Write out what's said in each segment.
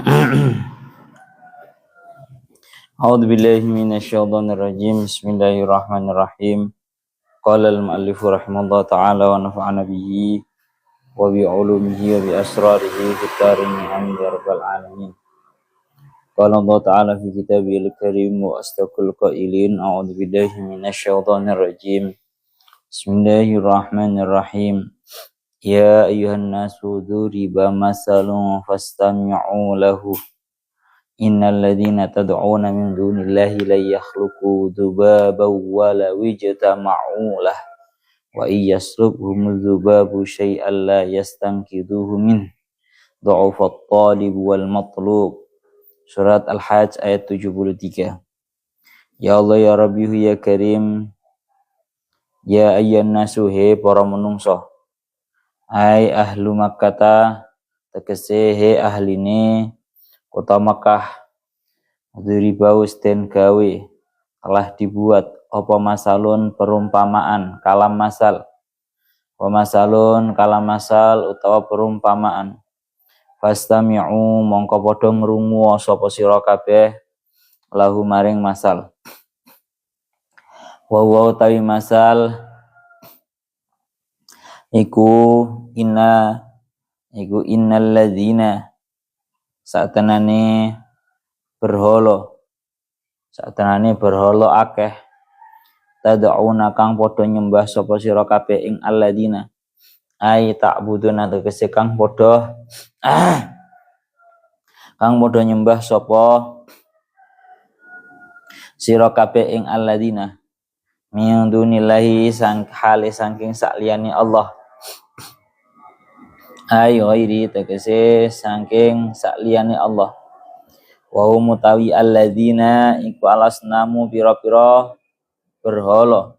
A'udzu billahi minasyaitonir rajim. Bismillahirrahmanirrahim. Qala al-mu'allif rahimahullah ta'ala wa nafa'ana bihi wa bi 'ulumihi wa bi asrarihi fid darin amin ya rabbal alamin. Qala Allah ta'ala fi kitabihil karim wa astaqul qailin a'udzu billahi minasyaitonir rajim. Bismillahirrahmanirrahim. Ya ayyuhan nasu duriba masalun fastami'u lahu. Innal ladzina tad'una min dunillahi la yakhluqu dzubaban wa la ijtama'u lah wa iyaslubhum dzubabu syai'an la yastanqidhuhu min dha'ufat talib wal matlub. Surat Al-Hajj ayat 73. Ya Allah ya Rabbi ya Karim, ya ayyuhan nasu he para menungso, ai ahlu Makkah tegese he ahline kota Makkah, duribaus den gawe telah dibuat apa masalun perumpamaan kalam masal, masalun kalam masal utawa perumpamaan. Fastami'u mongko padha ngrungu sapa sira kabeh lahu maring masal. Wa tawi masal iku innal ladzina satenane berhala akeh tad'una kang padha nyembah sapa sira kabeh ing alladzina ai ta'buduna tegese kang padha nyembah sapa sira kabeh ing alladzina min dunillahi saking sakliyane Allah, ai ghairi tegese saking sakliyane Allah. Wa mutawi alladzina iku alasnamu pira-pira berhala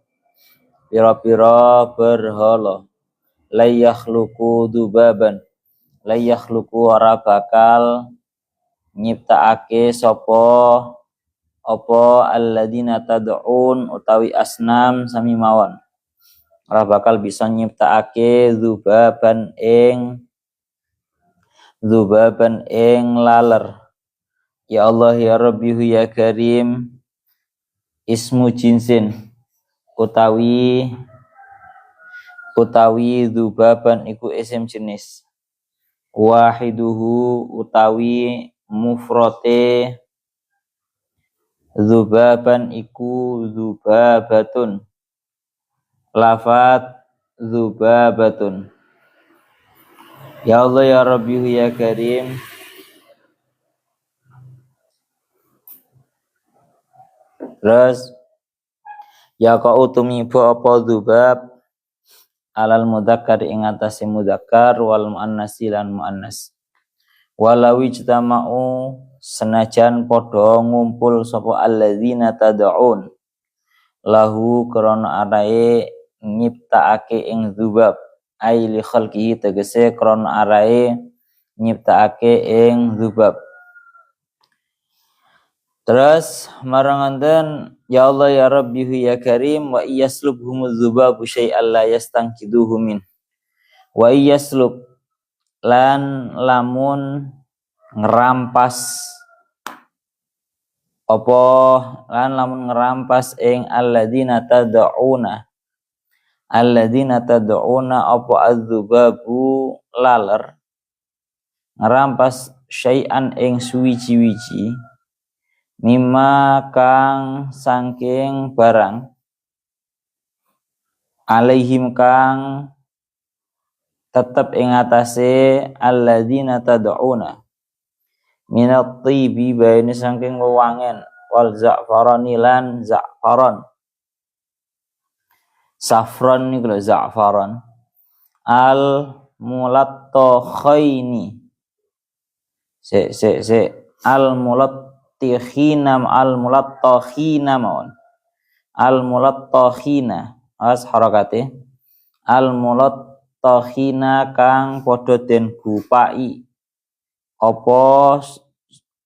la yakhluqu dubaban la yakhluqu ora bakal nyiptaake sapa apa alladzina tad'un utawi asnam sami mawon ora bakal bisa nyiptaake dubaban ing laler. Ya Allah ya Rabbi ya Karim, ismu jinsin utawi dzubaban iku isim jenis, wahiduhu utawi mufrate dzubaban iku dzubabatun, lafat dzubabatun. Ya Allah ya Rabbi ya Karim, terus ya kau tumibu apa dzubab alal mudzakkar ing atase mudzakkar wal muannasi lan muannas. Walau ijtama'u senajan padha ngumpul sapa alladzina tad'un lahu krana arae nyiptaake ing dzubab ai li khalqihi tegese krana arae nyiptaake ing dzubab. Terus maranganten ya Allah ya Rabbi ya Karim, wa iyaslubhumuz dzubabu syai'an la yastanqidhuhu min. Wa iyaslub lan lamun ngerampas ing alladzina tad'una apa adzubabu laler ngerampas syai'an ing suwiji-wiji mimma kang saking barang alaihim kang tetep ing atase alladzina tad'una minat tibi baine saking wewangen wal za'farani lan za'faran. Safran niku lho za'faran. Al mulattokhaini al mulattakhina as harakate al mulattakhina kang padha den gupai apa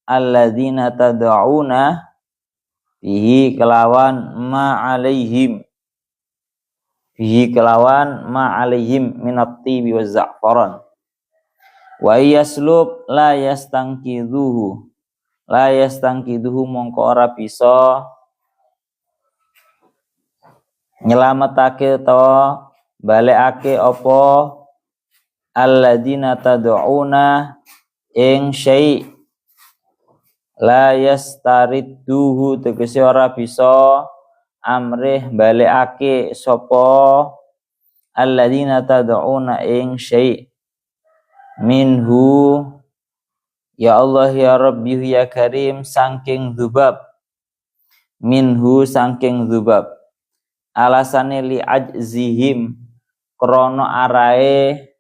alladzina tad'una bihi kelawan ma alaihim minat tibi wa za'faran Wa yaslub la yastangkidhuhu mongko ora bisa nyelametake to balekake apa alladzina tad'una ing syai' la yastaridduhu tegese ora bisa amrih balekake sapa alladzina tad'una ing syai' minhu ya Allah ya Rabbi ya Karim saking dzubab minhu saking dzubab alasane li ajzihim krana arae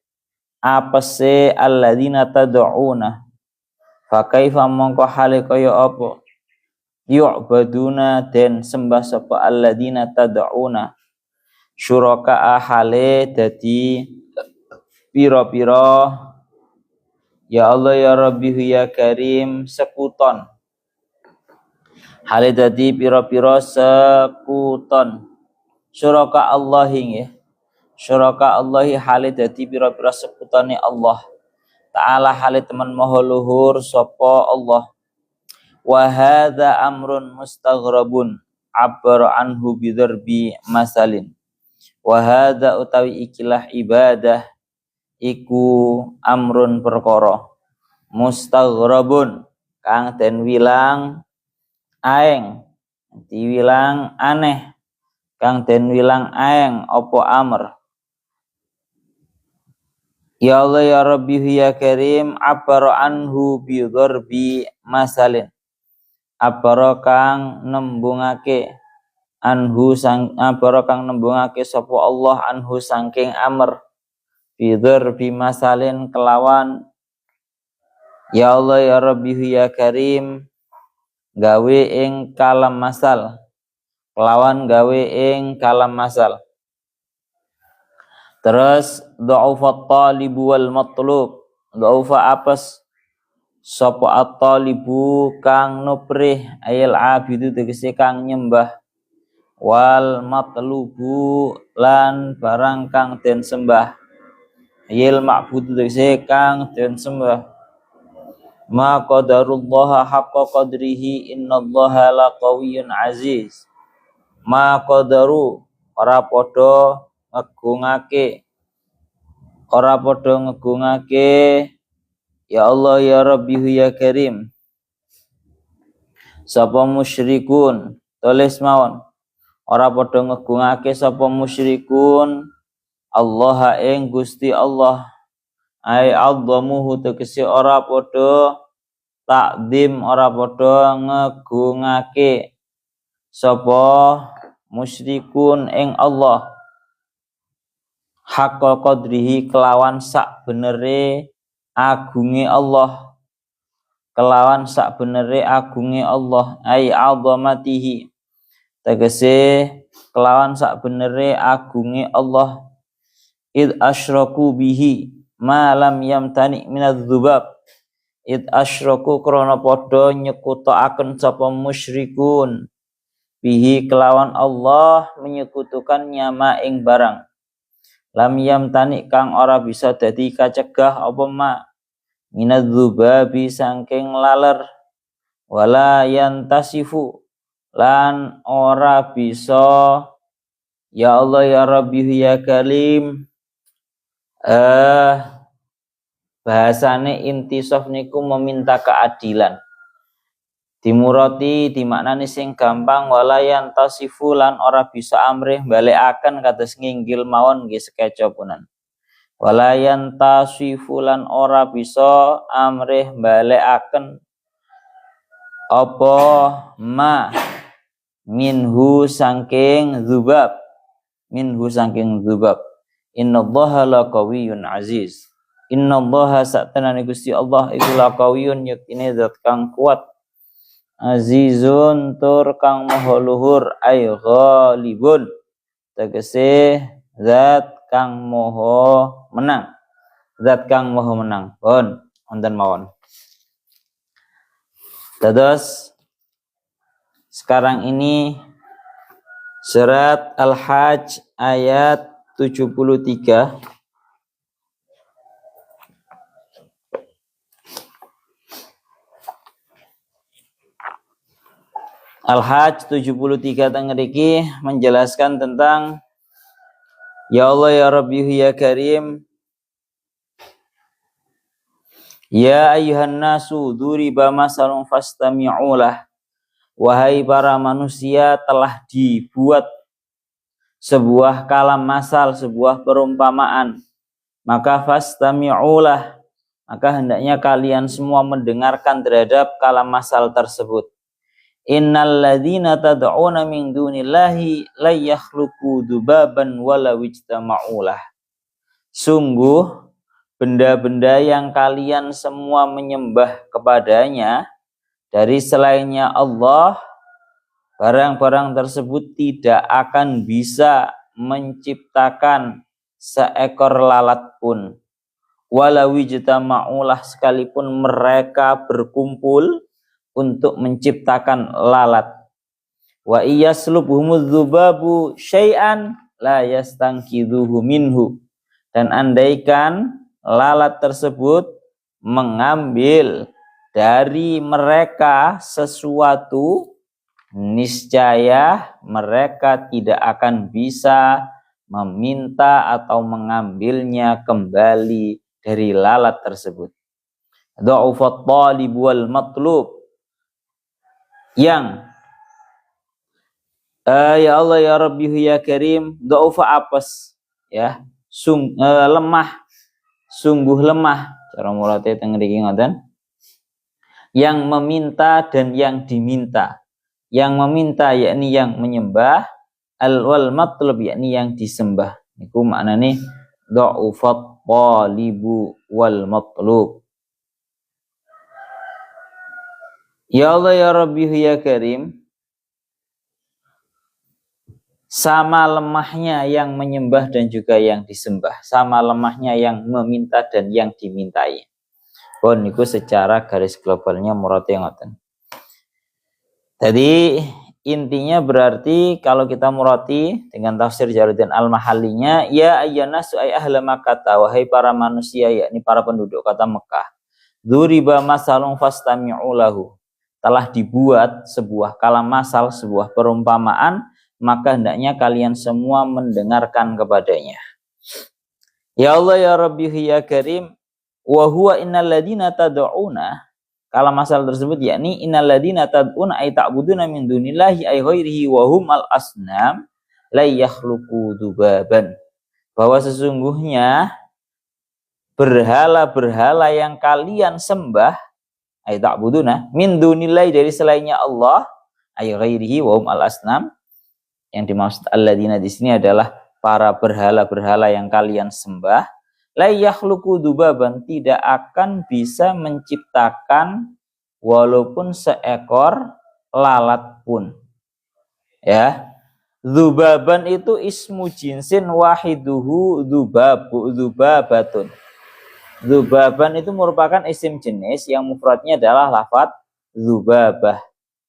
apese alladzina tad'una fa kaifa mongko hale kaya apa yu'baduna den sembah sapa alladzina tad'una syuraka hale dadi pira-pira ya Allah ya Rabbi ya Karim sekuton hale dadi pira-pira sekuton syuraka Allahi nggih syuraka Allahi hale dadi pira-pira sekutane Allah Ta'ala hale teman maha luhur sapa Allah wa hadza amrun mustaghrabun abbar anhu bidarbi masalin wa hadza utawi ikilah ibadah iku amrun perkara mustaghrabun kang den wilang aeng diwilang aneh kang den wilang aeng apa amr ya Allah ya Rabbi ya Karim abbar anhu bidarbi masalin abbar kang nembungake anhu sang abbar kang nembungake sapa Allah anhu saking amr bidarbi masalin kelawan ya Allah ya Rabbi ya Karim gawe ing kalam masal kelawan gawe ing kalam masal terus dha'ufat talibu wal matlub dha'ufa apes sapa at-talibu kang nuprih ayil abidu tegese kang nyembah wal matlubu lan barang kang den sembah ayil ma'budu tegese kang den sembah ma qadarullah haqqa qadrihi innallaha laqawiyyun aziz ma qadaru ora padha ngegungake ya Allah ya Rabbi ya Karim sapa musyrikun tulis mawon ora padha ngegungake sapa musyrikun Allah ing Gusti Allah ai azzamuhu tegese ora padha takdim ora padha ngegungake sapa musyrikun ing Allah haqqa qadrihi kelawan sak benere agunge Allah kelawan sak benere agunge Allah ai azamatihi tegese kelawan sak benere agunge Allah id asyraku bihi ma lam yamtani minadz-dzubab id asyraku krana padha nyekutokaken sapa musyrikun bihi kelawan Allah menyekutukan nyama ing barang lam yamtani kang ora bisa dadi kacegah apa ma minadz-dzubabi saking laler wala yantasifu lan ora bisa ya Allah ya Rabbi ya Karim bahasane intisaf niku meminta keadilan dimurati dimaknani sing gampang walayan tasifu lan ora bisa amrih balekaken kados nginggil mawon nggih sekecopunan walayan tasifu lan ora bisa amrih balekaken apa ma minhu saking dzubab innallaha laqawiyyun aziz innallaha satanani Gusti Allah iku laqawiyyun yaktine zat kang kuat azizun tur kang maha luhur ay ghalibun tegese zat kang maha menang pun wonten mawon dados sekarang ini surat Al-Hajj ayat 73 Al-Hajj 73 tengeriki menjelaskan tentang ya Allah ya Rabbi ya Karim, ya ayyuhan nasu duriba masalun fastami'ulah. Wahai para manusia, telah dibuat sebuah kalam masal, sebuah perumpamaan, maka fastami'ulah, maka hendaknya kalian semua mendengarkan terhadap kalam masal tersebut. Innal ladzina tad'una min dunillahi la yakhluqu dubaban wala wijtama'ulah. Sungguh benda-benda yang kalian semua menyembah kepadanya dari selainnya Allah, barang-barang tersebut tidak akan bisa menciptakan seekor lalat pun. Walau wijtama'ulah, sekalipun mereka berkumpul untuk menciptakan lalat. Wa iyaslubhumudz dzubabu syai'an la yastanqidhuhu minhu. Dan andaikan lalat tersebut mengambil dari mereka sesuatu, niscaya mereka tidak akan bisa meminta atau mengambilnya kembali dari lalat tersebut. Dha'ufat talib wal matlub, yang ya Allah ya Rabbi ya Karim, dha'ufa apes ya, lemah, sungguh lemah, cara mulate teng mriki ngoten, yang meminta dan yang diminta. Yang meminta yakni yang menyembah, wal matlub yakni yang disembah. Niku maknane dha'ufat talibu wal matlub. Ya Allah ya Rabbi ya Karim, sama lemahnya yang menyembah dan juga yang disembah, sama lemahnya yang meminta dan yang dimintai. Pun niku secara garis globalnya murate ngoten. Jadi intinya berarti kalau kita murati dengan tafsir Jalaluddin Al-Mahallinya, ya ayyanasu ay ahla Makkah, wahai para manusia yakni para penduduk kota Mekah, dzuriba masalun fastami'u lahu, telah dibuat sebuah kalam masal, sebuah perumpamaan, maka hendaknya kalian semua mendengarkan kepadanya. Ya Allah ya Rabbi ya Karim, wa huwa innal ladina tad'una, kalam masal tersebut yakni innal ladina tad'una ay ta'buduna min dunillahi ay ghairihi wa hum al asnam la yakhluqu dubaban, bahwa sesungguhnya berhala-berhala yang kalian sembah, ay ta'buduna min dunillahi, dari selainnya Allah, ay ghairihi wa hum al asnam, yang dimaksud alladzina di sini adalah para berhala-berhala yang kalian sembah, la yakhluqu dubaban, tidak akan bisa menciptakan walaupun seekor lalat pun. Ya. Dzubaban itu ismu jinsin wahiduhu dzubabatun. Dzubaban itu merupakan isim jenis yang mufradnya adalah lafadz dzubabah.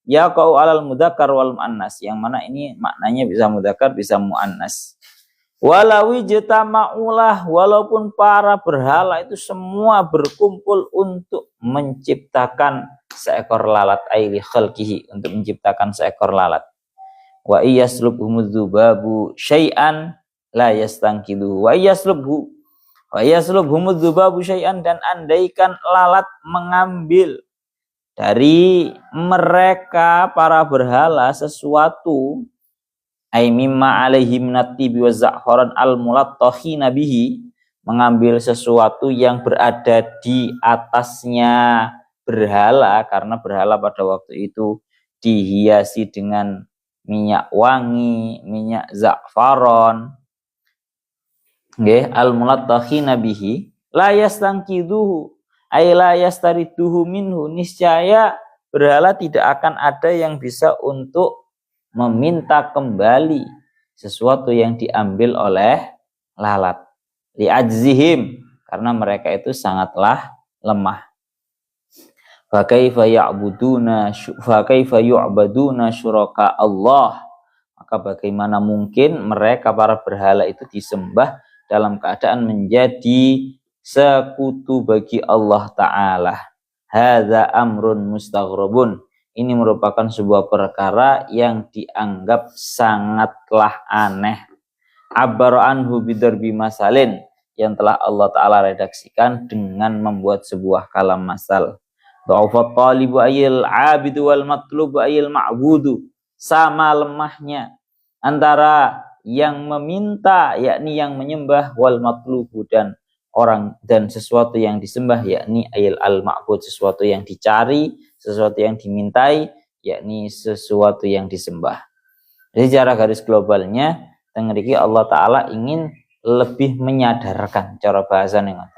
Ya kau alal mudzakkar wal muannas, yang mana ini maknanya bisa mudzakkar bisa muannas. Walawi jatama'ulah, walaupun para berhala itu semua berkumpul untuk menciptakan seekor lalat, aili khalqihi, untuk menciptakan seekor lalat. Wa iyaslubhumudz dzubabu syai'an la yastanqidhu. Wa iyaslubhumudz dzubabu syai'an, dan andaikan lalat mengambil dari mereka para berhala sesuatu, ay mimma alaihi minatibi wa za'faran al-mulattakhina bihi, mengambil sesuatu yang berada di atasnya berhala, karena berhala pada waktu itu dihiasi dengan minyak wangi, minyak za'faran, nggih, al-mulattakhina bihi, la yastanqidhuhu ay la yastariduhu minhu, niscaya berhala tidak akan ada yang bisa untuk meminta kembali sesuatu yang diambil oleh lalat. Li'ajzihim, karena mereka itu sangatlah lemah. Fa kaifa yu'baduna syuraka Allah, maka bagaimana mungkin mereka para berhala itu disembah dalam keadaan menjadi sekutu bagi Allah Ta'ala. Hadza amrun mustaghrabun, ini merupakan sebuah perkara yang dianggap sangatlah aneh. Abbara anhu bidarbi masalin, yang telah Allah Ta'ala redaksikan dengan membuat sebuah kalam masal. Dha'ufat talibu ayil abidu wal matlubu ayil ma'budu. Sama lemahnya antara yang meminta, yakni yang menyembah, wal matlubu, dan orang dan sesuatu yang disembah, yakni ayil al ma'bud, sesuatu yang dicari, sesuatu yang dimintai, yakni sesuatu yang disembah. Jadi secara garis globalnya tengriki Allah Ta'ala ingin lebih menyadarkan cara bahasanya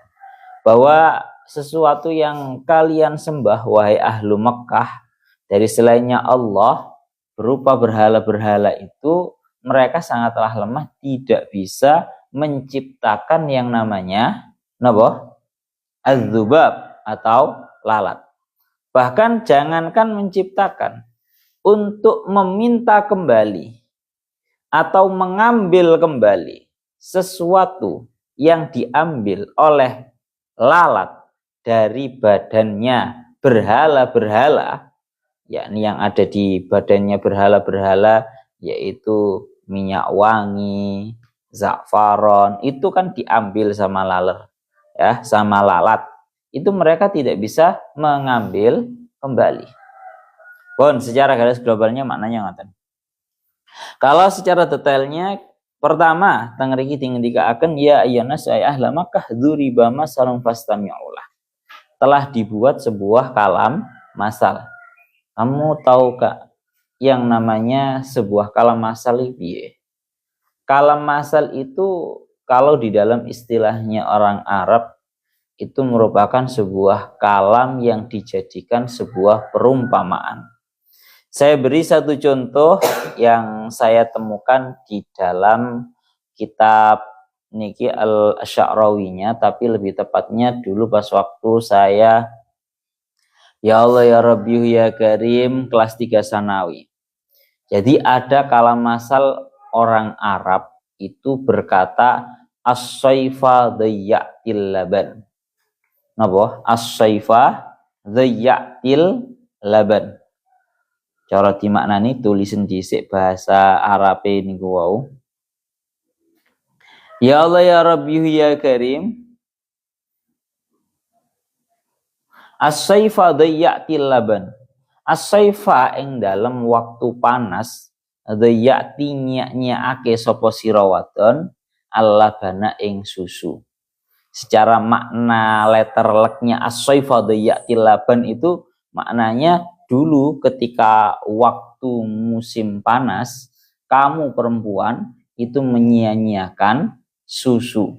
bahwa sesuatu yang kalian sembah wahai ahlu Mekah dari selainnya Allah berupa berhala-berhala itu, mereka sangatlah lemah, tidak bisa menciptakan yang namanya az-zubab atau lalat. Bahkan jangankan menciptakan, untuk meminta kembali atau mengambil kembali sesuatu yang diambil oleh lalat dari badannya berhala-berhala, yakni yang ada di badannya berhala-berhala, yaitu minyak wangi, za'faron, itu kan diambil sama lalat, ya, sama lalat. Itu mereka tidak bisa mengambil kembali. Bon, secara garis globalnya maknanya ngoten. Kalau secara detailnya, pertama tangriki dikatakan ya ayyunas ay ahla Makkah dzuriba masalun fastami'ulah. Telah dibuat sebuah kalam masal. Kamu tahu Kak yang namanya sebuah kalam masal itu? Kalam masal itu kalau di dalam istilahnya orang Arab itu merupakan sebuah kalam yang dijadikan sebuah perumpamaan. Saya beri satu contoh yang saya temukan di dalam kitab niki Al-Sya'rawinya, tapi lebih tepatnya dulu pas waktu saya Ya Allah ya Rabbi ya Karim kelas 3 Sanawi. Jadi ada kalam masal orang Arab itu berkata as-sayfa dhayyatil laban. Napa? As-sayfa dhayyatil laban. Cara dimaknani tulisan dhisik bahasa Arab niku wau. Ya Allah ya Rabbi ya Karim as-sayfa dhayyatil laban. As-sayfa ing dalam waktu panas dhayyati nyak-nyakake sapa sira wadon al-labana ing susu. Secara makna letter leknya as-sayfa dhayyatil laban itu maknanya dulu ketika waktu musim panas kamu perempuan itu menyia-nyiakan susu.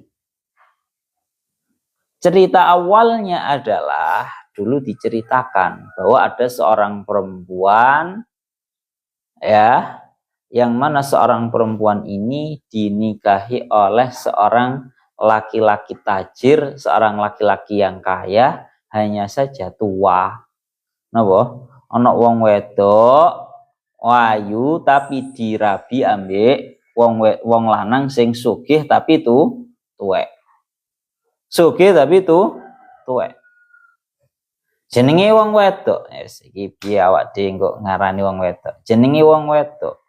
Cerita awalnya adalah dulu diceritakan bahwa ada seorang perempuan, ya, yang mana seorang perempuan ini dinikahi oleh seorang laki-laki tajir, seorang laki-laki yang kaya, hanya saja tua. Napa? Ana wong wedok ayu tapi dirabi ambek wong lanang sing sugih tapi tuwek. Sugih tapi tuwek. Jenenge wong wedok. Iki piye awak dhewe kok ngarani wong wedok. Jenenge wong wedok.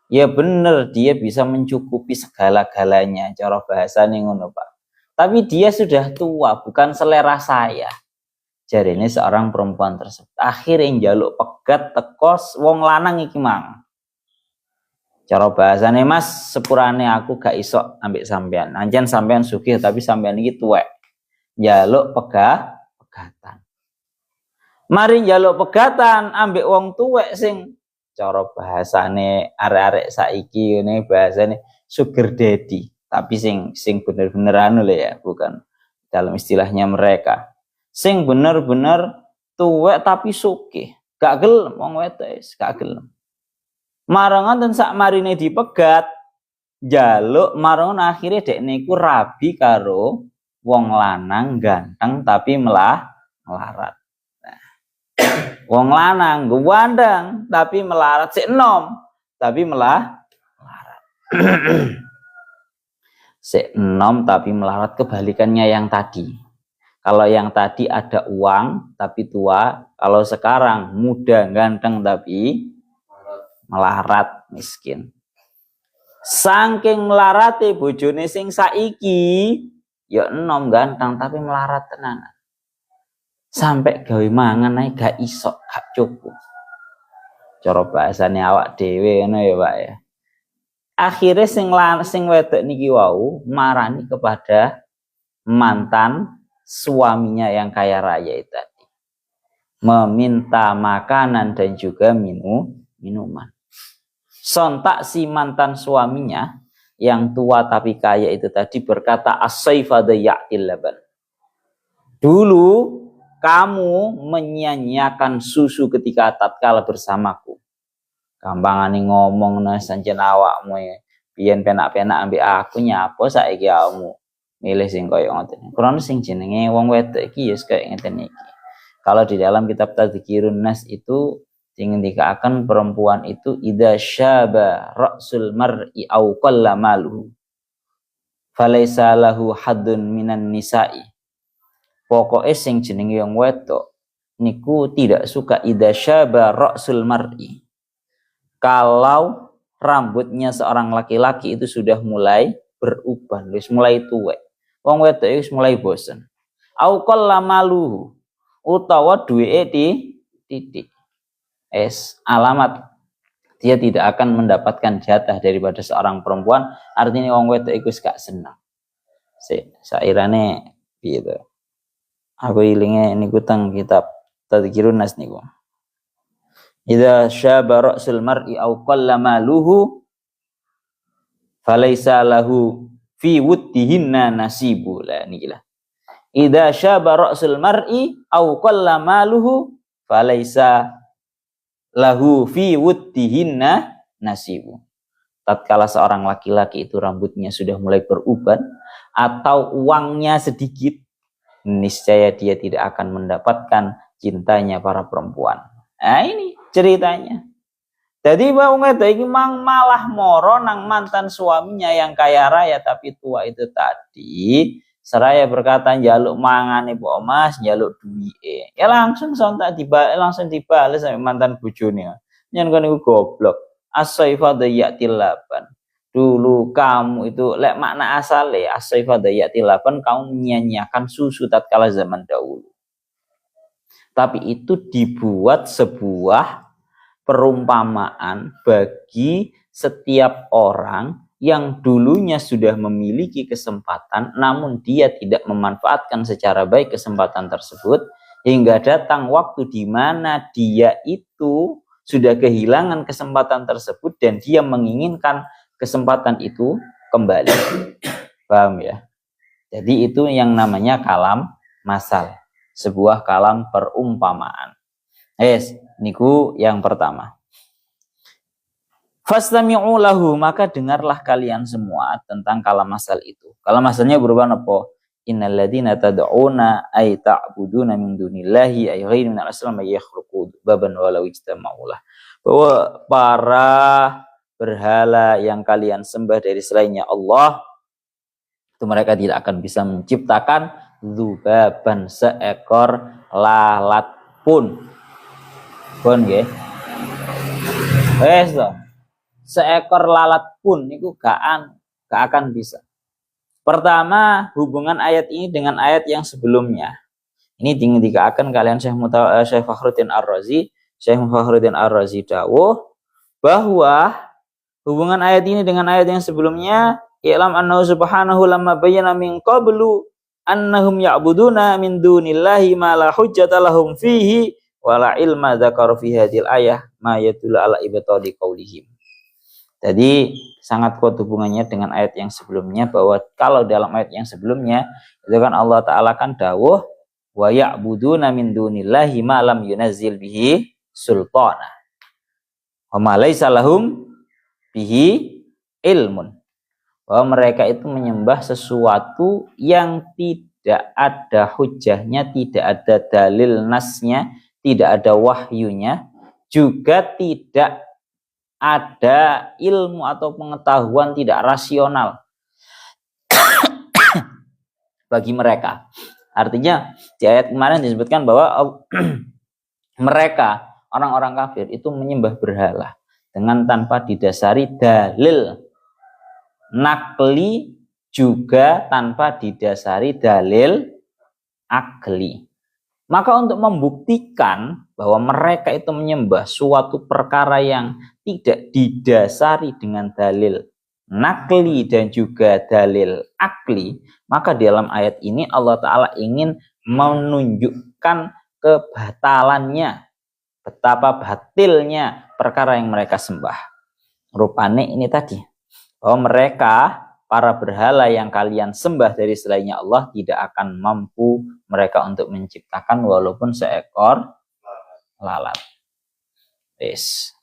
Ya bener dia bisa mencukupi segala-galanya, cara bahasane ngono, Pak. Tapi dia sudah tua, bukan selera saya. Jarine seorang perempuan tersebut. Akhirnya njaluk pegat tekos wong lanang iki mang. Cara bahasane Mas, sepurane aku gak iso ambek sampean. Anjen sampean sugih tapi sampean iki tuwek. Njaluk pegatan. Mari njaluk pegatan ambek wong tuwek sing cara bahasane arek-arek saiki ngene bahasane sugar daddy, tapi sing bener-bener anu lho ya, bukan dalam istilahnya mereka. Sing bener-bener tuwek tapi sugih. Gak gelem wong wedok gak gelem. Marangan dan sak marine dipegat, jaluk marangan akhirnya dek niku rabi karo wong lanang ganteng tapi melarat. Nah, wong lanang gandeng tapi melarat, sik enom tapi melarat. Sik enom tapi melarat, kebalikannya yang tadi. Kalau yang tadi ada uang tapi tua, kalau sekarang muda ganteng tapi melarat miskin. Saking melarate bojone sing saiki ya enom ganteng tapi melarat tenan. Sampai gawe mangan ae gak iso, gak cukup. Cara bahasane awak dhewe ngono ya, Pak ya. Akhirnya sing wedok niki wau marani kepada mantan suaminya yang kaya raya itu tadi. Meminta makanan dan juga minuman. Sontak si mantan suaminya yang tua tapi kaya itu tadi berkata as-sayfa dayatil laban. Dulu kamu menyia-nyiakan susu ketika tatkala bersamaku. Gampangane ngomong sanjen awakmu ya. Biyen penak-penak ambek aku nyapa saiki awakmu milih sing koyo ngoten. Kurang sing jenenge wong wedok iki ya koyo ngeten iki. Kalau di dalam kitab Tadzkirun Nas itu dikatakan perempuan itu idza syaba ra'sul mar'i aw qalla maluhu falaisa lahu haddun minan nisa'i. Pokoke sing jenenge wong wedok niku tidak suka idza syaba ra'sul mar'i. Kalau rambutnya seorang laki-laki itu sudah mulai beruban, wis mulai tuwek. Wong wedok wis mulai bosen. Au qalla maluhu utawa duweke titik. Alamat dia tidak akan mendapatkan jatah daripada seorang perempuan, artinya wong wedok iku gak senang. Sairane piye to? Aku ilinge niku teng kitab Tadzkirun Nas niku. Idza syaba ra'sul mar'i aw qalla maluhu falaisa lahu fi wuddihinna nasibu. Lah niki lah. Idza syaba ra'sul mar'i aw qalla maluhu falaisa lahu fi wuddihinna nasibu. Tatkala seorang laki-laki itu rambutnya sudah mulai beruban atau uangnya sedikit, niscaya dia tidak akan mendapatkan cintanya para perempuan. Nah ini ceritanya. Jadi wong wedok iki malah moro nang mantan suaminya yang kaya raya tapi tua itu tadi. Seraya berkata njaluk mangane po Mas, njaluk duwike. Ya langsung sontak langsung dibales sama mantan bojone. Nyen kon niku goblok. As-sayfa dayatil laban. Dulu kamu itu lek makna asale as-sayfa dayatil laban, kamu menyia-nyiakan susu tatkala zaman dahulu. Tapi itu dibuat sebuah perumpamaan bagi setiap orang yang dulunya sudah memiliki kesempatan namun dia tidak memanfaatkan secara baik kesempatan tersebut hingga datang waktu di mana dia itu sudah kehilangan kesempatan tersebut dan dia menginginkan kesempatan itu kembali. Paham ya? Jadi itu yang namanya kalam masal, sebuah kalam perumpamaan. Niku yang pertama. Fastami'u lahu, maka dengarlah kalian semua tentang kalam masal itu. Kalam masalnya berupa apa? Innal ladzina tad'una ay ta'buduna min dunillahi ay ghairu min al-aslam yakhluqu baban walau ijtama'ulah. Bahwa para berhala yang kalian sembah dari selainnya Allah itu mereka tidak akan bisa menciptakan dzubaban, seekor lalat pun. Pun nggih. Wes to. Seekor lalat pun itu gak akan bisa. Pertama, hubungan ayat ini dengan ayat yang sebelumnya. Ini dikatakan kalian Syekh Fakhruddin Ar-Razi. Syekh Fakhruddin Ar-Razi dawuh bahwa hubungan ayat ini dengan ayat yang sebelumnya, i'lam annahu subhanahu lamma bayyana min qablu annahum ya'buduna min dunillahi ma la hujjata lahum fihi wa la ilma dzakara fi hadhil ayah ma yadullu ala ibtadi qaulihim. Jadi sangat kuat hubungannya dengan ayat yang sebelumnya, bahwa kalau dalam ayat yang sebelumnya itu kan Allah Ta'ala kan dawuh wa ya'buduna min dunillahi ma lam yunazzil bihi sultana wa ma laysa lahum bihi ilmun, bahwa mereka itu menyembah sesuatu yang tidak ada hujahnya, tidak ada dalil nasnya, tidak ada wahyunya, juga tidak ada ilmu atau pengetahuan, tidak rasional bagi mereka. Artinya di ayat kemarin disebutkan bahwa mereka orang-orang kafir itu menyembah berhala dengan tanpa didasari dalil nakli, juga tanpa didasari dalil akli. Maka untuk membuktikan bahwa mereka itu menyembah suatu perkara yang tidak didasari dengan dalil nakli dan juga dalil akli, maka di dalam ayat ini Allah Ta'ala ingin menunjukkan kebatalannya, betapa batilnya perkara yang mereka sembah. Rupanya ini tadi, bahwa mereka para berhala yang kalian sembah dari selainnya Allah tidak akan mampu mereka untuk menciptakan walaupun seekor lalat. Yes.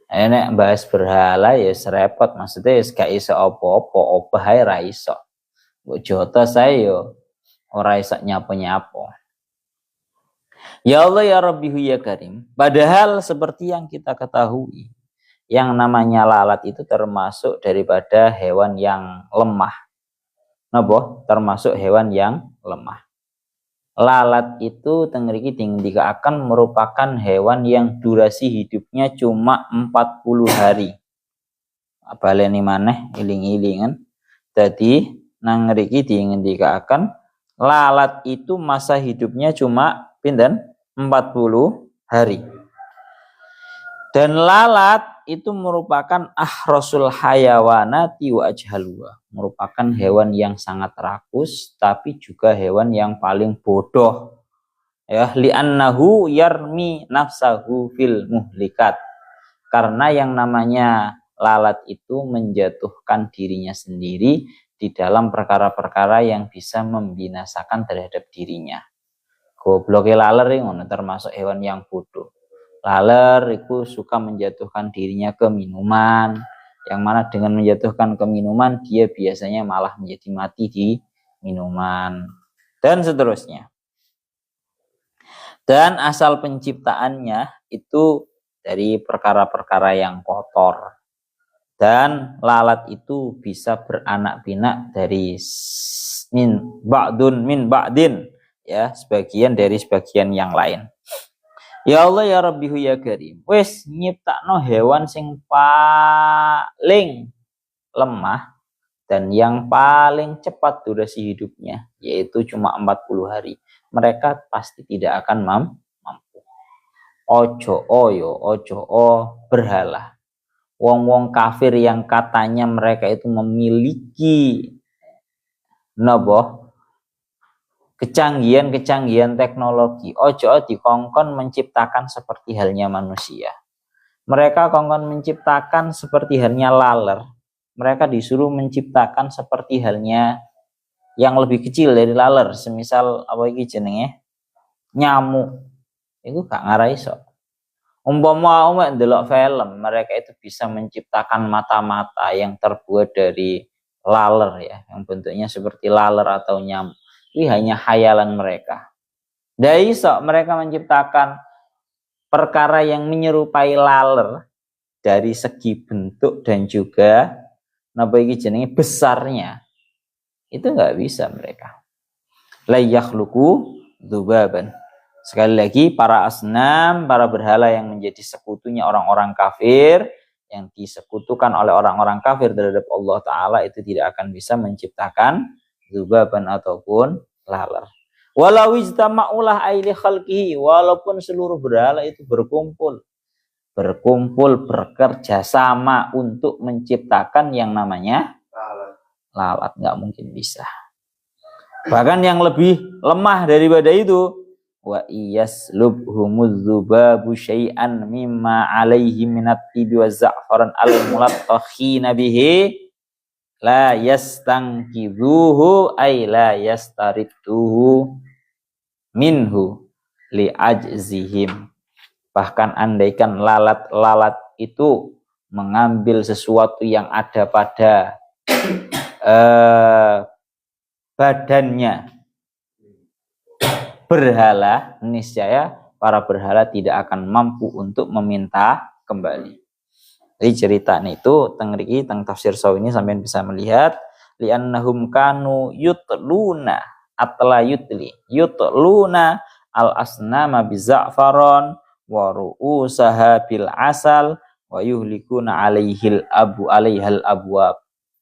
Ini bahas berhala ya serepot, maksudnya gak iso apa-apa, obah ae ra iso. Mbok jota saya ora iso nyapo-nyapo. Ya Allah ya Rabbihu ya Karim. Padahal seperti yang kita ketahui, yang namanya lalat itu termasuk daripada hewan yang lemah. Napa? Termasuk hewan yang lemah. Lalat itu tengriki tinggi akan merupakan hewan yang durasi hidupnya cuma 40 hari. Baleni maneh iling-ilingan. Jadi nang ngriki diindikakan lalat itu masa hidupnya cuma pinten 40 hari. Dan lalat itu merupakan ahrasul hayawanati wa ajhalwa, merupakan hewan yang sangat rakus tapi juga hewan yang paling bodoh. Ya, li'annahu yarmi nafsahu fil muhlikat. Karena yang namanya lalat itu menjatuhkan dirinya sendiri di dalam perkara-perkara yang bisa membinasakan terhadap dirinya. Gobloke laler ngono termasuk hewan yang bodoh. Laler itu suka menjatuhkan dirinya ke minuman, yang mana dengan menjatuhkan ke minuman dia biasanya malah menjadi mati di minuman dan seterusnya. Dan asal penciptaannya itu dari perkara-perkara yang kotor. Dan lalat itu bisa beranak pinak dari min ba'din, ya, sebagian dari sebagian yang lain. Ya Allah ya Rabbihu ya Karim, wis nyiptakno hewan sing paling lemah dan yang paling cepat durasi hidupnya, yaitu cuma 40 hari. Mereka pasti tidak akan mampu. Ojo berhala. Wong-wong kafir yang katanya mereka itu memiliki kecanggihan teknologi, ojo dikongkon menciptakan seperti halnya manusia. Mereka kongkon menciptakan seperti halnya laler. Mereka disuruh menciptakan seperti halnya yang lebih kecil dari laler, semisal apa iki jenenge? Nyamuk. Itu gak ngarai iso. Umpama ndelok film, mereka itu bisa menciptakan mata-mata yang terbuat dari laler ya, yang bentuknya seperti laler atau nyamuk. Ini hanya khayalan mereka. Dari iso mereka menciptakan perkara yang menyerupai laler dari segi bentuk dan juga napa iki jenenge besarnya. Itu enggak bisa mereka. La yakhluqu dzubaban. Sekali lagi para asnam, para berhala yang menjadi sekutunya orang-orang kafir, yang disekutukan oleh orang-orang kafir terhadap Allah Ta'ala itu tidak akan bisa menciptakan dzubaban ataupun laler. Walau ijtama'ulah aili khalqihi, walaupun seluruh berhala itu berkumpul bekerja sama untuk menciptakan yang namanya lalat, nggak mungkin bisa. Bahkan yang lebih lemah daripada itu, wa iyaslubhumuz dzubabu syai'an mimma alaihi minat tibi wa za'faran al-mulattakhina bihi la yastangkidhuhu ay la yastaridduhu minhu li'ajzihim. Bahkan andaikan lalat-lalat itu mengambil sesuatu yang ada pada badannya berhala, niscaya para berhala tidak akan mampu untuk meminta kembali. Jadi cerita itu teng tafsir saw ini sampean bisa melihat li'annahum kanu yutluna atla yutluna al asnama biza'faron wa ru'usaha bil asal wa yuhlikuna alaihal abwab.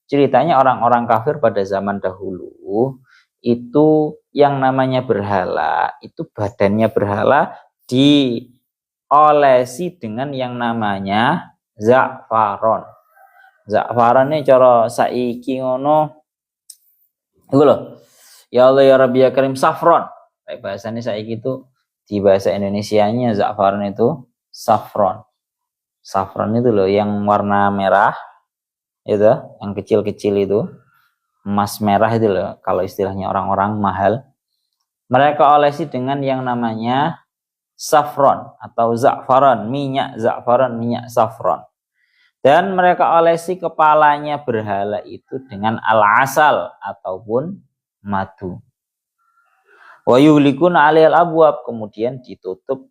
Ceritanya orang-orang kafir pada zaman dahulu itu yang namanya berhala, itu badannya berhala diolesi dengan yang namanya za'faron. Za'faron ini cara saiki ngono iku lho. Ya Allah ya Rabbi ya Karim safron. Kayak bahasanya saiki itu di bahasa Indonesianya za'faron itu safron. Safron itu loh yang warna merah itu, yang kecil-kecil itu, emas merah itu loh kalau istilahnya orang-orang mahal. Mereka olesi dengan yang namanya safron atau za'faron, minyak za'faron, minyak safron. Dan mereka olesi kepalanya berhala itu dengan al-asal ataupun madu. Wa yuhlikuna alal abwab, kemudian ditutup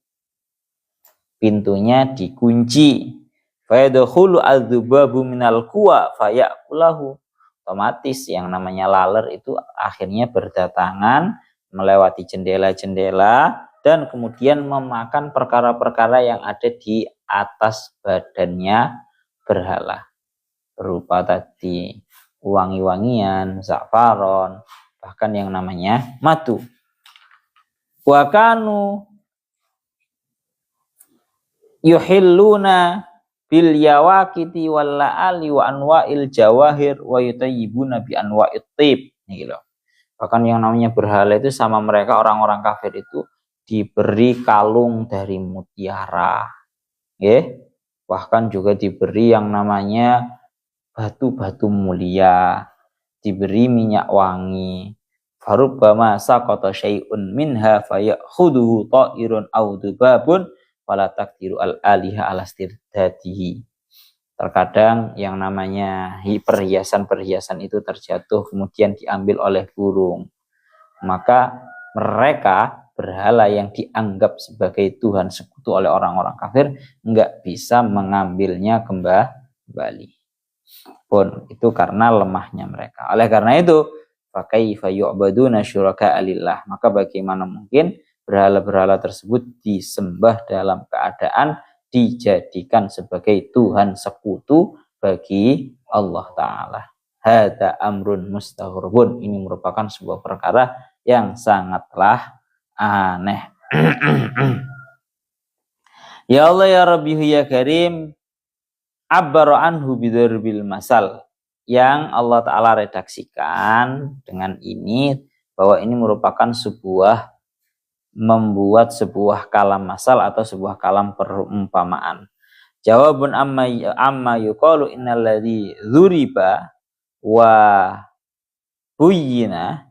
pintunya, dikunci. Fa yadkhulu adzubabu minal quwa fayakulahu. Otomatis yang namanya laler itu akhirnya berdatangan melewati jendela-jendela dan kemudian memakan perkara-perkara yang ada di atas badannya berhala, berupa tadi wangi-wangian, za'faron, bahkan yang namanya madu. Wa kanu yuhilluna bil yawakiti wal la'ali wa anwa'il jawahir wa yutayyibuna bi anwa'it tib. Nih gitu. Bahkan yang namanya berhala itu sama mereka orang-orang kafir itu diberi kalung dari mutiara. Bahkan juga diberi yang namanya batu-batu mulia, diberi minyak wangi. Farubbama saqata syai'un minha fayakhudhu ta'irun aw dubabun fala taqdiru al-aliha ala istirdadihi. Terkadang yang namanya perhiasan-perhiasan itu terjatuh kemudian diambil oleh burung. Maka mereka berhala yang dianggap sebagai Tuhan sekutu oleh orang-orang kafir enggak bisa mengambilnya kembali. Pun itu karena lemahnya mereka. Oleh karena itu, fakaifa yu'baduna syuraka'a lillah. Maka bagaimana mungkin berhala-berhala tersebut disembah dalam keadaan dijadikan sebagai Tuhan sekutu bagi Allah Ta'ala. Hada amrun mustaghrabun. Ini merupakan sebuah perkara yang sangatlah aneh. Ya Allah ya Rabbi ya Karim, abbaru anhu bidarbil masal, yang Allah Ta'ala redaksikan dengan ini bahwa ini merupakan membuat sebuah kalam masal atau sebuah kalam perumpamaan. Jawabun amma yuqalu innal ladzi dzuriba wa buyyina,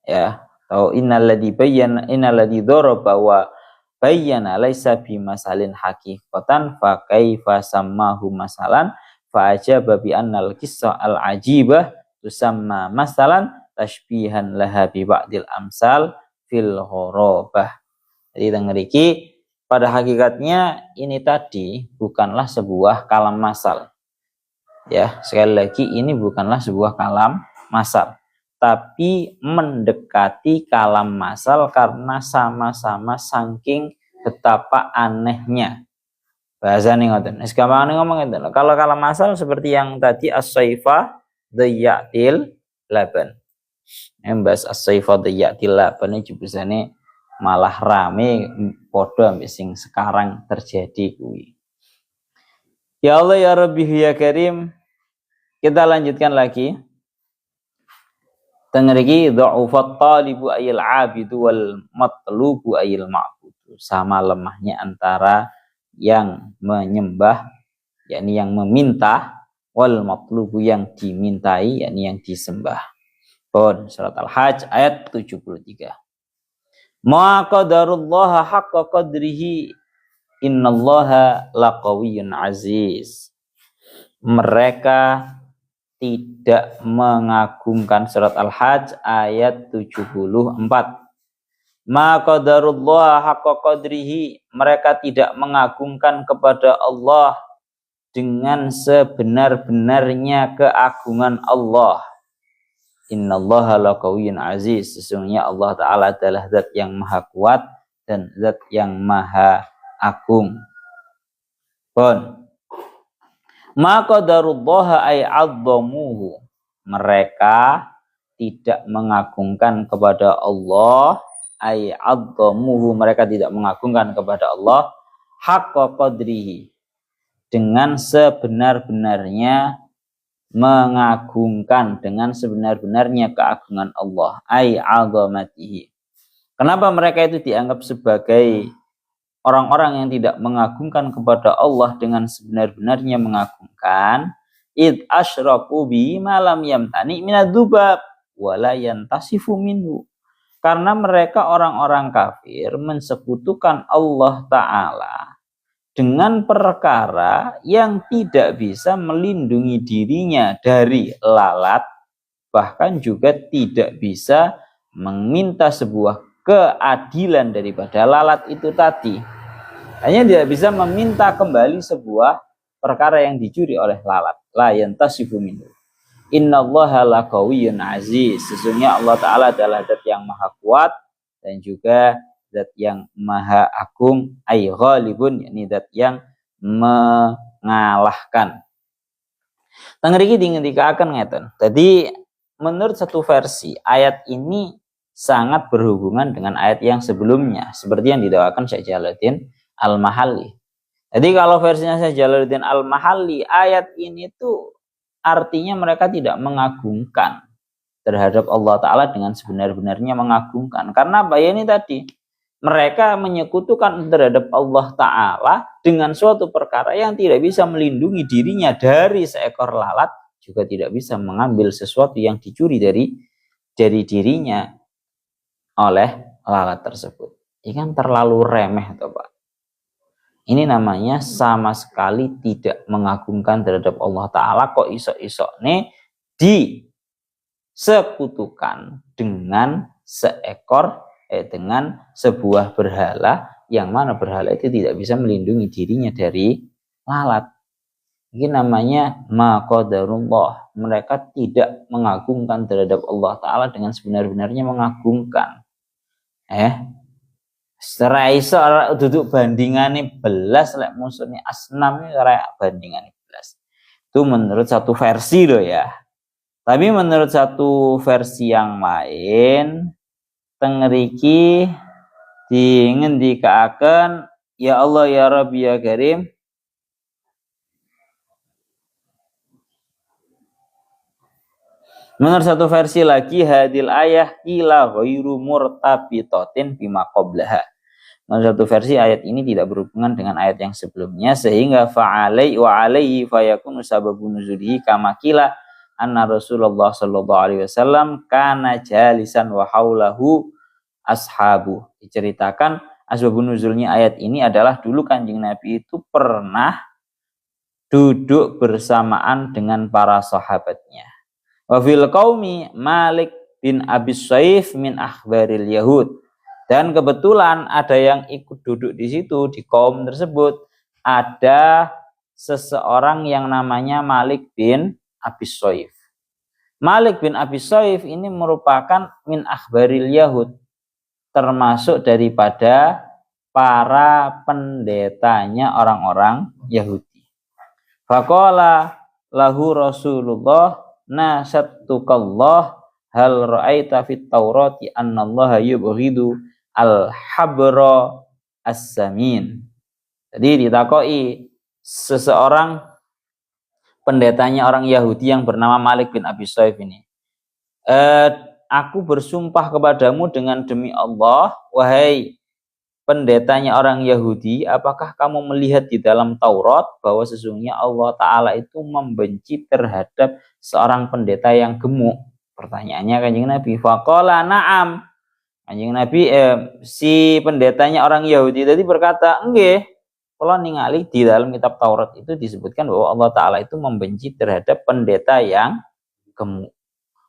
ya, atau innal ladzi dzaraba wa bayyana laisa bi masalin haqiqatan fa kaifa sammahu masalan fa ajaba bi annal qissa al ajibah tusamma masalan tashbihan laha bi ba'dil amsal fil ghorabah. Jadi tengeriki pada hakikatnya ini tadi bukanlah sebuah kalam masal. Ya, sekali lagi ini bukanlah sebuah kalam masal, tapi mendekati kalam masal karena sama-sama saking betapa anehnya. Bahasa nih ngoten. Wis gampang ngomong itu. Kalau kalam masal seperti yang tadi as-saifa dhayatil laban. Embas as-saifa dhayatil laban iki jebusane malah rame padha ambek sing sekarang terjadi kuwi. Ya Allah ya Rabbi ya Karim, kita lanjutkan lagi. Tengeriki dha'ufat talibu ayil abidu wal matlubu ayil ma'budu. Sama lemahnya antara yang menyembah, yakni yang meminta, wal matlubu yang dimintai, yakni yang disembah. Pun surat Al-Hajj ayat 73. Ma qadarullaha haqqa qadrihi innallaha laqawiyyun aziz. Mereka tidak mengagungkan, surat Al-Hajj ayat 74. Ma qadarullah haqqa qadrihi, mereka tidak mengagungkan kepada Allah dengan sebenar-benarnya keagungan Allah. Innallaha laqawiyyun aziz. Sesungguhnya Allah Ta'ala adalah zat yang maha kuat dan zat yang maha agung. Pun ma qadarullaha ay 'azzamuhu. Mereka tidak mengagungkan kepada Allah, ay 'azzamuhu, mereka tidak mengagungkan kepada Allah haqqa qadrihi, dengan sebenar-benarnya mengagungkan, dengan sebenar-benarnya keagungan Allah, ay 'azamatihi. Kenapa mereka itu dianggap sebagai orang-orang yang tidak mengagungkan kepada Allah dengan sebenar-benarnya mengagungkan? Id asyraku bi ma lam yamtani minadzubab wala yantasifu minhu. Karena mereka orang-orang kafir mensekutukan Allah Ta'ala dengan perkara yang tidak bisa melindungi dirinya dari lalat, bahkan juga tidak bisa meminta sebuah keadilan daripada lalat itu tadi. Hanya tidak bisa meminta kembali sebuah perkara yang dicuri oleh lalat. La yantasifu minhu. Innallaha laqawiyyun aziz. Sesungguhnya Allah Ta'ala adalah zat yang maha kuat dan juga zat yang maha agung, ay ghalibun, yakni zat yang mengalahkan. Tengriki dingendikaken ngeten. Jadi menurut satu versi ayat ini sangat berhubungan dengan ayat yang sebelumnya, seperti yang didakwakan Syekh Jalaluddin Al-Mahalli. Jadi kalau versinya Syekh Jalaluddin Al-Mahalli, ayat ini tuh artinya mereka tidak mengagungkan terhadap Allah Ta'ala dengan sebenar-benarnya mengagungkan. Karena apa ya, ini tadi mereka menyekutukan terhadap Allah Ta'ala dengan suatu perkara yang tidak bisa melindungi dirinya dari seekor lalat, juga tidak bisa mengambil sesuatu yang dicuri dari dirinya oleh lalat tersebut. Ini kan terlalu remeh toh Pak. Ini namanya sama sekali tidak mengagungkan terhadap Allah Ta'ala. Kok isok-isok nih disekutukan dengan dengan sebuah berhala, yang mana berhala itu tidak bisa melindungi dirinya dari lalat. Ini namanya ma qadarullah. Mereka tidak mengagungkan terhadap Allah Ta'ala dengan sebenar-benarnya mengagungkan. Secara iso duduk bandingane belas lek musuhnya asnam ini ora bandingane belas. Itu menurut satu versi loh ya. Tapi menurut satu versi yang lain, tengriki dingendikaken, ya Allah ya Rabbi ya Karim, menurut satu versi lagi, hadil ayah ila ghairu murtabitatin bima qablaha. Menurut satu versi ayat ini tidak berhubungan dengan ayat yang sebelumnya, sehingga fa'alai wa alaihi fayakunu sababun nuzulihi kama qila anna Rasulullah sallallahu alaihi wasallam kana jalisan wa haulahu ashabu. Diceritakan asbabun nuzulnya ayat ini adalah dulu Kanjeng Nabi itu pernah duduk bersamaan dengan para sahabatnya. Wa fil qaumi Malik bin Abi Saif min akhbaril Yahud. Dan kebetulan ada yang ikut duduk di situ, di kaum tersebut ada seseorang yang namanya Malik bin Abi Saif. Malik bin Abi Saif ini merupakan min akhbaril Yahud, termasuk daripada para pendetanya orang-orang Yahudi. Faqala lahu Rasulullah nasattukallah hal ra'aita fit Taurati annallaha yubghidu al-habra as-samin. Jadi ditakoi seseorang pendetanya orang Yahudi yang bernama Malik bin Abi Saif ini. Aku bersumpah kepadamu dengan demi Allah, wahai pendetanya orang Yahudi, apakah kamu melihat di dalam Taurat bahwa sesungguhnya Allah Ta'ala itu membenci terhadap seorang pendeta yang gemuk? Pertanyaannya Kanjeng Nabi. Faqala na'am. Kanjeng Nabi si pendetanya orang Yahudi tadi berkata, nggih, kalau ningali di dalam kitab Taurat itu disebutkan bahwa Allah Ta'ala itu membenci terhadap pendeta yang gemuk.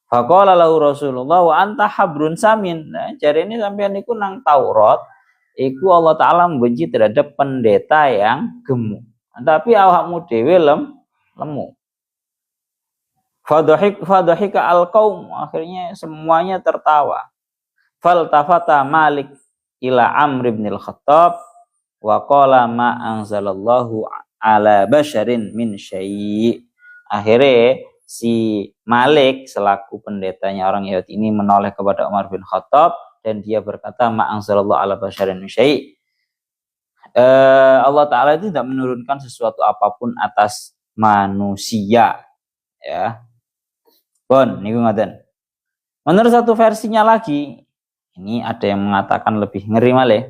Faqala lahu Rasulullah wa anta habrun samin. Nah, jare ini sampean niku nang Taurat, iku Allah Ta'ala membenci terhadap pendeta yang gemuk. Tapi awakmu dhewe lemu. Fadhahika al-qaum, akhirnya semuanya tertawa. Faltafata Malik ila Amr bin al-Khattab wa qala ma anzalallahu ala basyarin min syai'. Akhirnya si Malik selaku pendetanya orang Yahudi ini menoleh kepada Umar bin Khattab dan dia berkata ma anzalallahu ala basyarin min syai'. Allah Ta'ala itu tidak menurunkan sesuatu apapun atas manusia, ya. Bon, niku ngoten. Menurut satu versinya lagi, ini ada yang mengatakan lebih ngeri malah.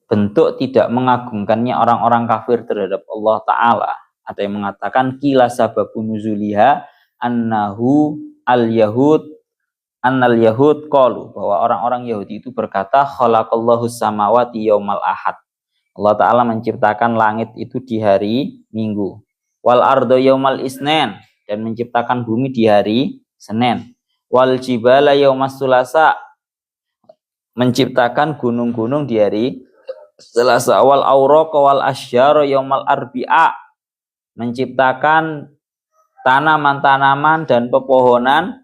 Bentuk tidak mengagungkannya orang-orang kafir terhadap Allah Ta'ala. Ada yang mengatakan kila sababun nuzuliha annahu al-yahud annal yahud qalu, bahwa orang-orang Yahudi itu berkata khalaqallahu samawati yaumal ahad. Allah Ta'ala menciptakan langit itu di hari Minggu. Wal ardo yaumal isnen, dan menciptakan bumi di hari Senin. Wal jibala yaumas sulasa, menciptakan gunung-gunung di hari Selasa. Wal awraqa wal asyara yaumal arbi'a, menciptakan tanaman-tanaman dan pepohonan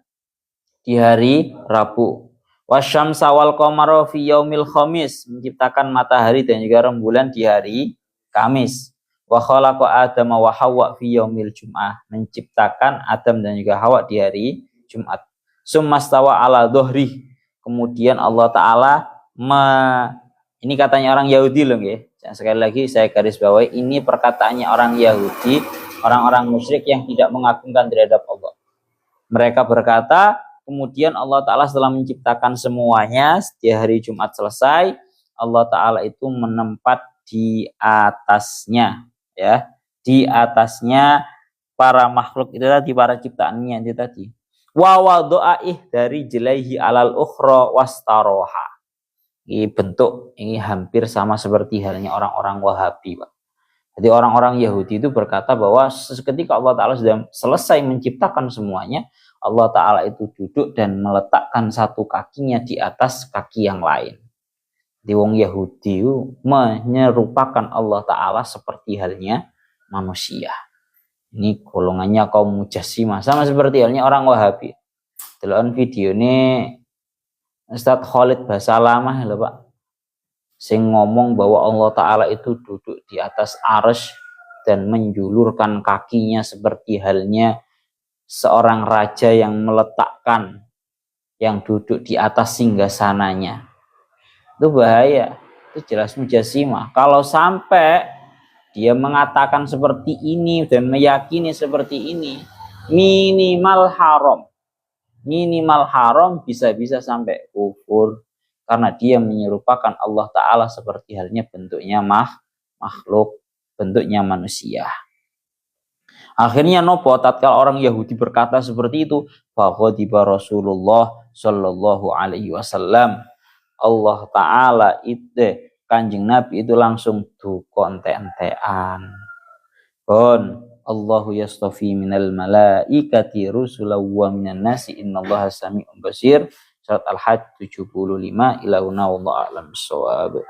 di hari Rabu. Wasyamsa wal qamara fi yaumil khamis, menciptakan matahari dan juga rembulan di hari Kamis. Wa khalaqa Adama wa Hawa fi yaumil Jum'ah, menciptakan Adam dan juga Hawa di hari Jumat. Summastawa ala dhuhri, kemudian Allah Ta'ala ini katanya orang Yahudi loh ya. Sekali lagi saya garis bawahi, ini perkataannya orang Yahudi, orang-orang musyrik yang tidak mengagungkan terhadap Allah. Mereka berkata, kemudian Allah Ta'ala setelah menciptakan semuanya di hari Jumat selesai, Allah Ta'ala itu menempat di atasnya, ya, di atasnya para makhluk itu tadi, para ciptaannya itu tadi. Wa wadu'aih dari jelaihi alal ukhra wastaroha. Ini bentuk ini hampir sama seperti halnya orang-orang Wahabi, Pak. Jadi orang-orang Yahudi itu berkata bahwa seketika Allah Ta'ala sudah selesai menciptakan semuanya, Allah Ta'ala itu duduk dan meletakkan satu kakinya di atas kaki yang lain. Di wong Yahudi itu menyerupakan Allah Ta'ala seperti halnya manusia. Ini golongannya kaum Mujassimah, sama seperti halnya orang Wahabi. Deloken video ini Ustadz Khalid Basalamah lho Pak, sing ngomong bahwa Allah Ta'ala itu duduk di atas arsy dan menjulurkan kakinya seperti halnya seorang raja yang meletakkan yang duduk di atas singgasananya. Itu bahaya, itu jelas Mujassimah. Kalau sampai dia mengatakan seperti ini dan meyakini seperti ini, minimal haram, bisa-bisa sampai kufur, karena dia menyerupakan Allah Ta'ala seperti halnya bentuknya makhluk, bentuknya manusia. Akhirnya nopo tatkala orang Yahudi berkata seperti itu, faghadiba Rasulullah sallallahu alaihi wasallam, Allah Ta'ala itu Kanjeng Nabi itu langsung duka ente-entean. Allahu yastafi minal malaikati rusulan wa minan nasi innallaha sami'un basir. Surat Al-Hajj 75 ila wallahu a'lam bissawab.